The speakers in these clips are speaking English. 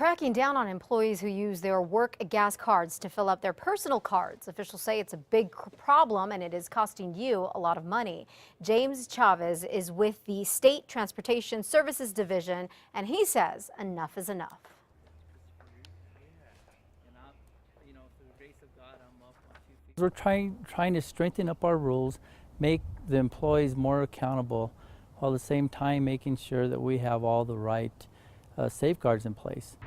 cracking down on employees who use their work gas cards to fill up their personal cards. Officials say it's a big problem and it is costing you a lot of money. James Chavez is with the State Transportation Services Division, and he says enough is enough. We're trying to strengthen up our rules, make the employees more accountable, while at the same time making sure that we have all the right safeguards in place.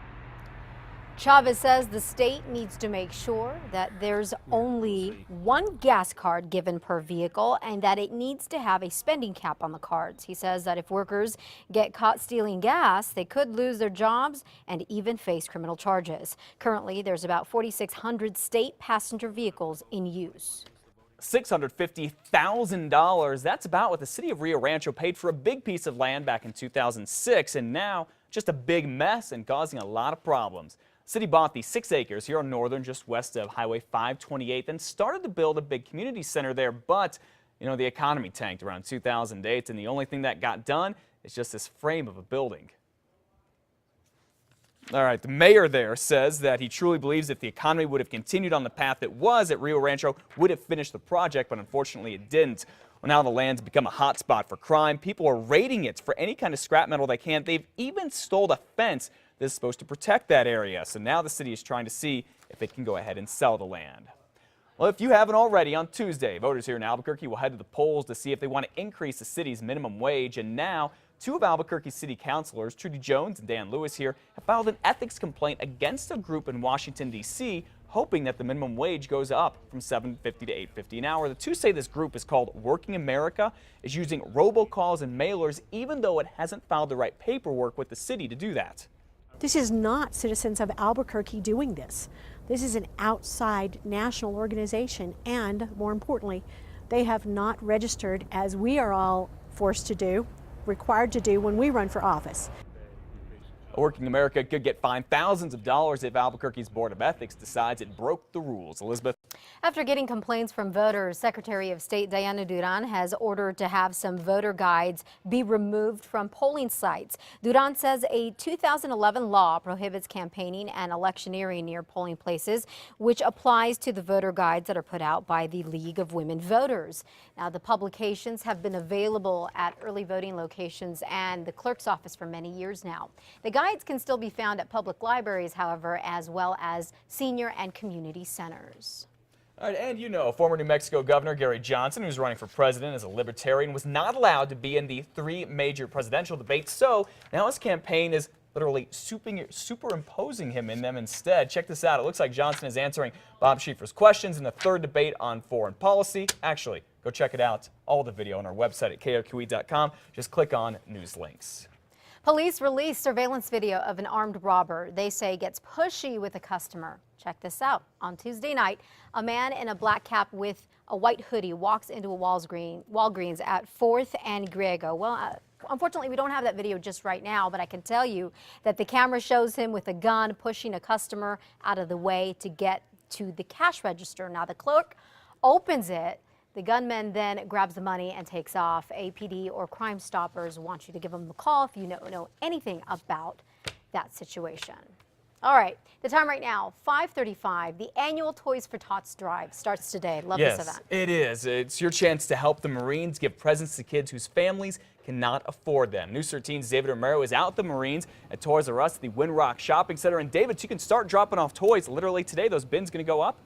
Chavez says the state needs to make sure that there's only one gas card given per vehicle and that it needs to have a spending cap on the cards. He says that if workers get caught stealing gas, they could lose their jobs and even face criminal charges. Currently, there's about 4,600 state passenger vehicles in use. $650,000. That's about what the city of Rio Rancho paid for a big piece of land back in 2006, and now just a big mess and causing a lot of problems. The city bought these 6 acres here on Northern, just west of Highway 528, then started to build a big community center there, but the economy tanked around 2008, and the only thing that got done is just this frame of a building. All right, the mayor there says that he truly believes if the economy would have continued on the path it was at Rio Rancho, would have finished the project, but unfortunately it didn't. Well, now the land's become a hot spot for crime. People are raiding it for any kind of scrap metal they can. They've even stole a fence that's supposed to protect that area. So now the city is trying to see if it can go ahead and sell the land. Well, if you haven't already, on Tuesday, voters here in Albuquerque will head to the polls to see if they want to increase the city's minimum wage. And now, 2 of Albuquerque's city councilors, Trudy Jones and Dan Lewis here, have filed an ethics complaint against a group in Washington, D.C., hoping that the minimum wage goes up from $7.50 to $8.50 an hour. The 2 say this group is called Working America, is using robocalls and mailers, even though it hasn't filed the right paperwork with the city to do that. This is not citizens of Albuquerque doing this. This is an outside national organization, and more importantly, they have not registered as we are all forced to do, required to do when we run for office. Working America could get fined thousands of dollars if Albuquerque's Board of Ethics decides it broke the rules. Elizabeth. After getting complaints from voters, Secretary of State Diana Duran has ordered to have some voter guides be removed from polling sites. Duran says a 2011 law prohibits campaigning and electioneering near polling places, which applies to the voter guides that are put out by the League of Women Voters. Now, the publications have been available at early voting locations and the clerk's office for many years now. The guides can still be found at public libraries, however, as well as senior and community centers. All right, and former New Mexico Governor Gary Johnson, who's running for president as a libertarian, was not allowed to be in the 3 major presidential debates, so now his campaign is literally superimposing him in them instead. Check this out. It looks like Johnson is answering Bob Schieffer's questions in the 3rd debate on foreign policy. Actually, go check it out. All the video on our website at KRQE.com. Just click on news links. Police released surveillance video of an armed robber they say gets pushy with a customer. Check this out. On Tuesday night, a man in a black cap with a white hoodie walks into a Walgreens at 4th and Griego. Well, unfortunately, we don't have that video just right now, but I can tell you that the camera shows him with a gun pushing a customer out of the way to get to the cash register. Now, the clerk opens it. The gunman then grabs the money and takes off. APD or Crime Stoppers want you to give them a call if you know anything about that situation. All right, the time right now, 5:35. The annual Toys for Tots drive starts today. Love this event. Yes, it is. It's your chance to help the Marines give presents to kids whose families cannot afford them. News 13's David Romero is out with the Marines at Toys R Us, the Windrock Shopping Center. And David, you can start dropping off toys literally today. Those bins going to go up?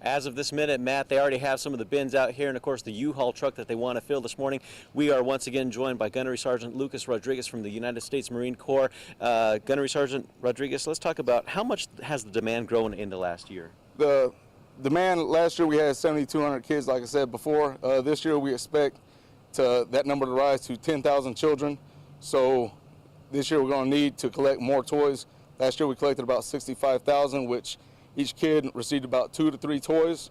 As of this minute, Matt, they already have some of the bins out here, and of course the U-Haul truck that they want to fill this morning. We are once again joined by Gunnery Sergeant Lucas Rodriguez from the United States Marine Corps. Gunnery Sergeant Rodriguez, let's talk about how much has the demand grown in the last year? The demand last year we had 7,200 kids, like I said before. This year we expect that number to rise to 10,000 children. So this year we're going to need to collect more toys. Last year we collected about 65,000, which each kid received about 2 to 3 toys.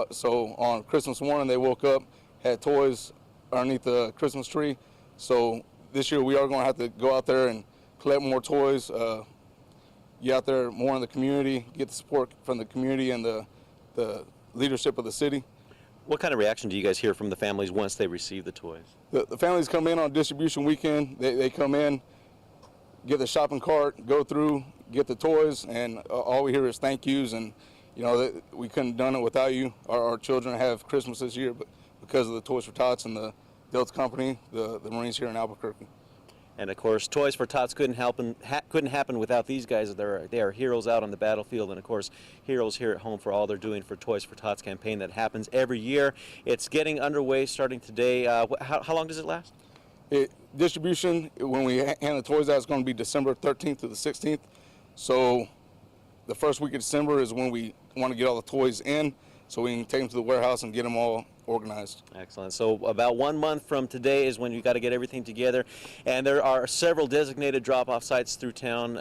So on Christmas morning, they woke up, had toys underneath the Christmas tree. So this year we are going to have to go out there and collect more toys, get out there more in the community, get the support from the community and the leadership of the city. What kind of reaction do you guys hear from the families once they receive the toys? The families come in on distribution weekend. They come in, get the shopping cart, go through, get the toys, and all we hear is thank yous, and you know that we couldn't have done it without you. Our children have Christmas this year, but because of the Toys for Tots and the Delta Company, the Marines here in Albuquerque. And of course, Toys for Tots couldn't happen without these guys. They are heroes out on the battlefield, and of course, heroes here at home for all they're doing for Toys for Tots campaign that happens every year. It's getting underway starting today. How long does it last? Distribution, when we hand the toys out, is going to be December 13th to the 16th. So the first week of December is when we want to get all the toys in, so we can take them to the warehouse and get them all organized. Excellent. So about 1 month from today is when you got to get everything together, and there are several designated drop-off sites through town,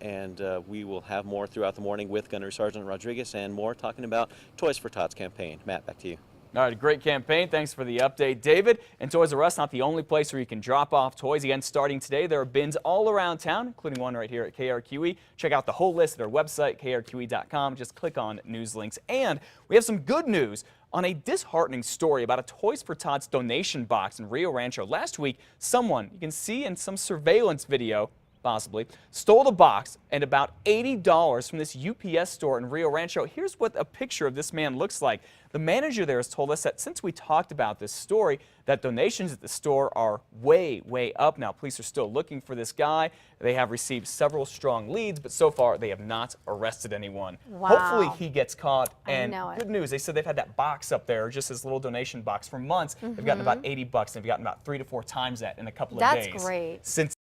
and we will have more throughout the morning with Gunnery Sergeant Rodriguez and more talking about Toys for Tots campaign. Matt, back to you. All right, great campaign. Thanks for the update, David. And Toys R Us, not the only place where you can drop off toys. Again, starting today, there are bins all around town, including one right here at KRQE. Check out the whole list at our website, krqe.com. Just click on news links. And we have some good news on a disheartening story about a Toys for Tots donation box in Rio Rancho. Last week, someone, you can see in some surveillance video, possibly, stole the box and about $80 from this UPS store in Rio Rancho. Here's what a picture of this man looks like. The manager there has told us that since we talked about this story, that donations at the store are way, way up. Now, police are still looking for this guy. They have received several strong leads, but so far they have not arrested anyone. Wow. Hopefully he gets caught. And I know it. good news, they said they've had that box up there, just this little donation box, for months. They've gotten about $80. They've gotten about 3 to 4 times that in a couple of days. That's great. Since